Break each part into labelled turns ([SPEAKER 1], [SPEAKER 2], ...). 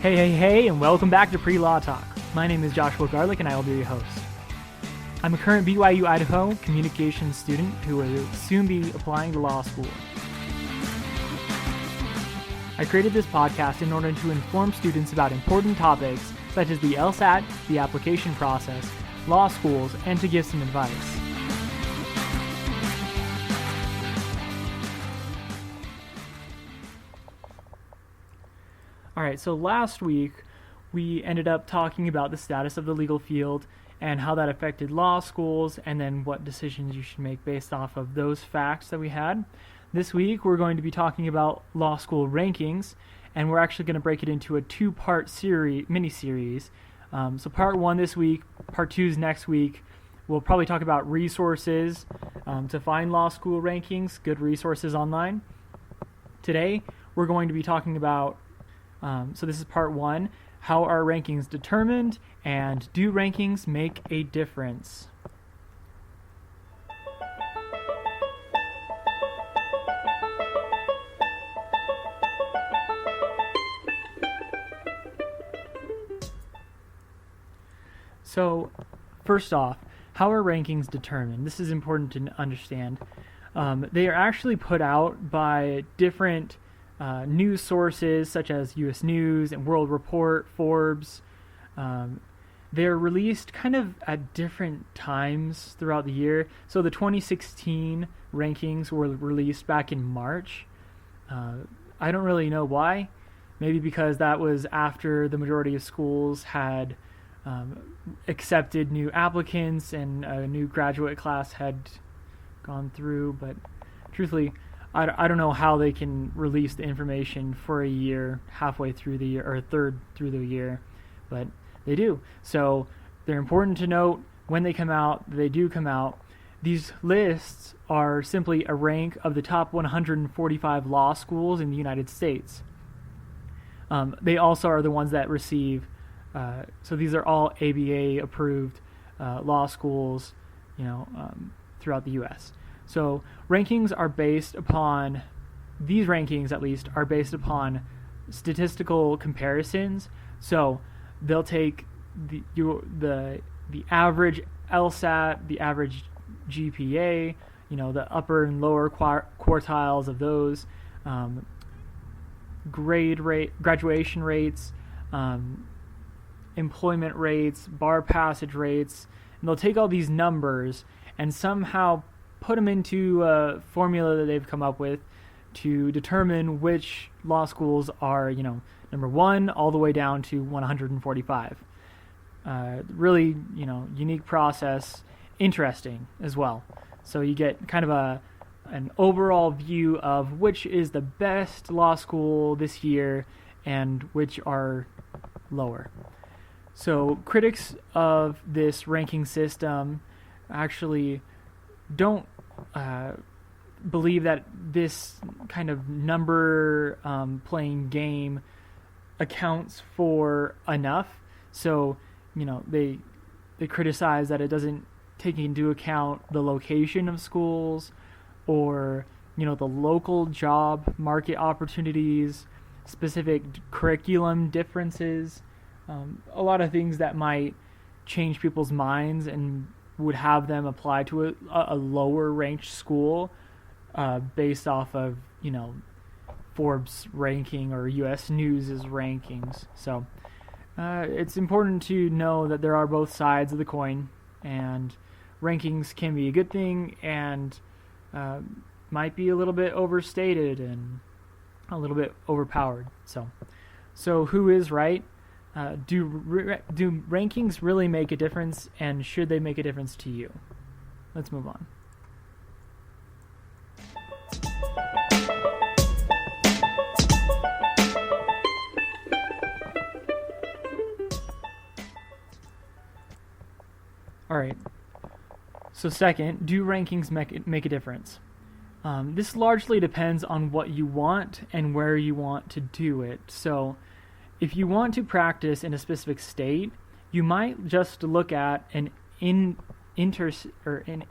[SPEAKER 1] Hey, and welcome back to Pre-Law Talk. My name is Joshua Garlick, and I will be your host. I'm a current BYU Idaho communications student who will soon be applying to law school. I created this podcast in order to inform students about important topics such as the LSAT, the application process, law schools, and to give some advice. Alright, so last week we ended up talking about the status of the legal field and how that affected law schools and then what decisions you should make based off of those facts that we had. This week we're going to be talking about law school rankings, and we're actually going to break it into a two-part mini-series. So part one this week, part two is next week. We'll probably talk about resources to find law school rankings, good resources online. Today we're going to be talking about so this is part one, how are rankings determined, and do rankings make a difference? So first off, how are rankings determined? This is important to understand. They are actually put out by different news sources such as U.S. News and World Report, Forbes. They're released kind of at different times throughout the year. So the 2016 rankings were released back in March. I don't really know why. Maybe because that was after the majority of schools had accepted new applicants and a new graduate class had gone through. But truthfully, I don't know how they can release the information for a year, halfway through the year, or a third through the year, but they do. So they're important to note when they come out. They do come out. These lists are simply a rank of the top 145 law schools in the United States. They also are the ones that receive, so these are all ABA-approved law schools, throughout the U.S. So rankings are based upon, these rankings at least, are based upon statistical comparisons. So they'll take the average LSAT, the average GPA, the upper and lower quartiles of those, graduation rates, employment rates, bar passage rates, and they'll take all these numbers and somehow put them into a formula that they've come up with to determine which law schools are, number 1 all the way down to 145. Really, unique process, interesting as well. So you get kind of an overall view of which is the best law school this year and which are lower. So critics of this ranking system actually don't believe that this kind of number playing game accounts for enough. So, they criticize that it doesn't take into account the location of schools or, the local job market opportunities, specific curriculum differences, a lot of things that might change people's minds and would have them apply to a lower ranked school based off of, Forbes ranking or U.S. News' rankings. So it's important to know that there are both sides of the coin, and rankings can be a good thing and might be a little bit overstated and a little bit overpowered. So who is right? Do rankings really make a difference, and should they make a difference to you? Let's move on. All right. So second, do rankings make a difference? This largely depends on what you want and where you want to do it. So if you want to practice in a specific state, you might just look at an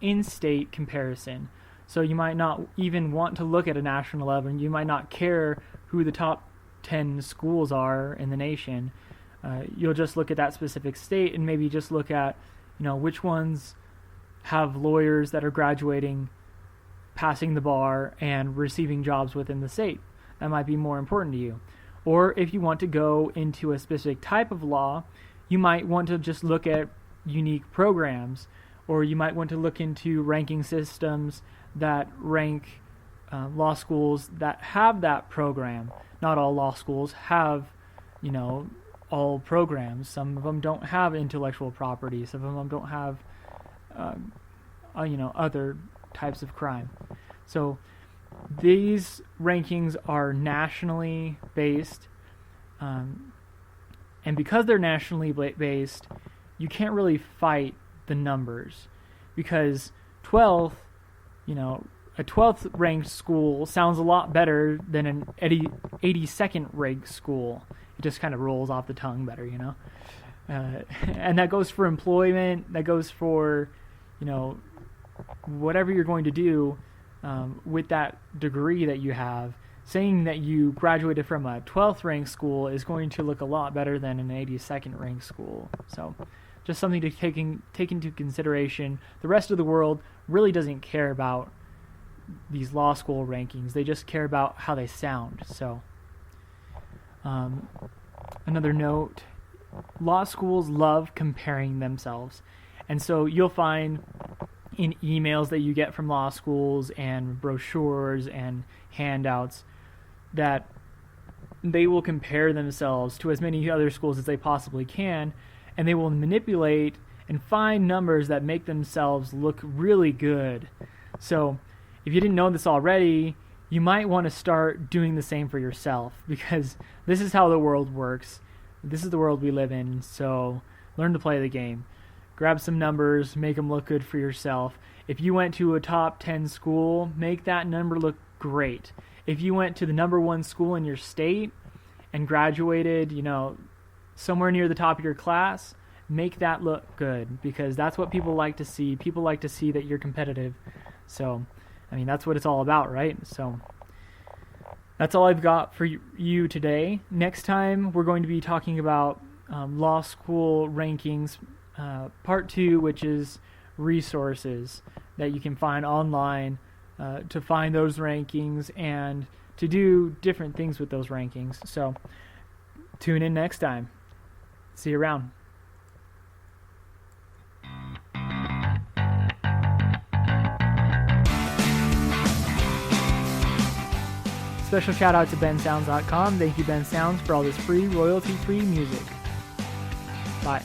[SPEAKER 1] in-state comparison. So you might not even want to look at a national level. You might not care who the top 10 schools are in the nation. You'll just look at that specific state and maybe just look at, which ones have lawyers that are graduating, passing the bar, and receiving jobs within the state. That might be more important to you. Or if you want to go into a specific type of law, you might want to just look at unique programs, or you might want to look into ranking systems that rank law schools that have that program. Not all law schools have, all programs. Some of them don't have intellectual property. Some of them don't have, other types of crime. So these rankings are nationally based, and because they're nationally based, you can't really fight the numbers, because 12th, a 12th ranked school sounds a lot better than an 82nd ranked school. It just kind of rolls off the tongue better, and that goes for employment, that goes for, whatever you're going to do with that degree that you have. Saying that you graduated from a 12th ranked school is going to look a lot better than an 82nd ranked school. So just something to take into consideration. The rest of the world really doesn't care about these law school rankings. They just care about how they sound. So another note, law schools love comparing themselves. And so you'll find in emails that you get from law schools and brochures and handouts that they will compare themselves to as many other schools as they possibly can, and they will manipulate and find numbers that make themselves look really good. So if you didn't know this already, you might want to start doing the same for yourself, because this is how the world works. This is the world we live in, so learn to play the game. Grab some numbers, make them look good for yourself. If you went to a top 10 school, make that number look great. If you went to the number 1 school in your state and graduated, somewhere near the top of your class, make that look good, because that's what people like to see. People like to see that you're competitive. So, that's what it's all about, right? So that's all I've got for you today. Next time, we're going to be talking about law school rankings, part 2, which is resources that you can find online to find those rankings and to do different things with those rankings. So tune in next time. See you around. Special shout out to bensounds.com. Thank you, Ben Sounds, for all this free, royalty-free music. Bye.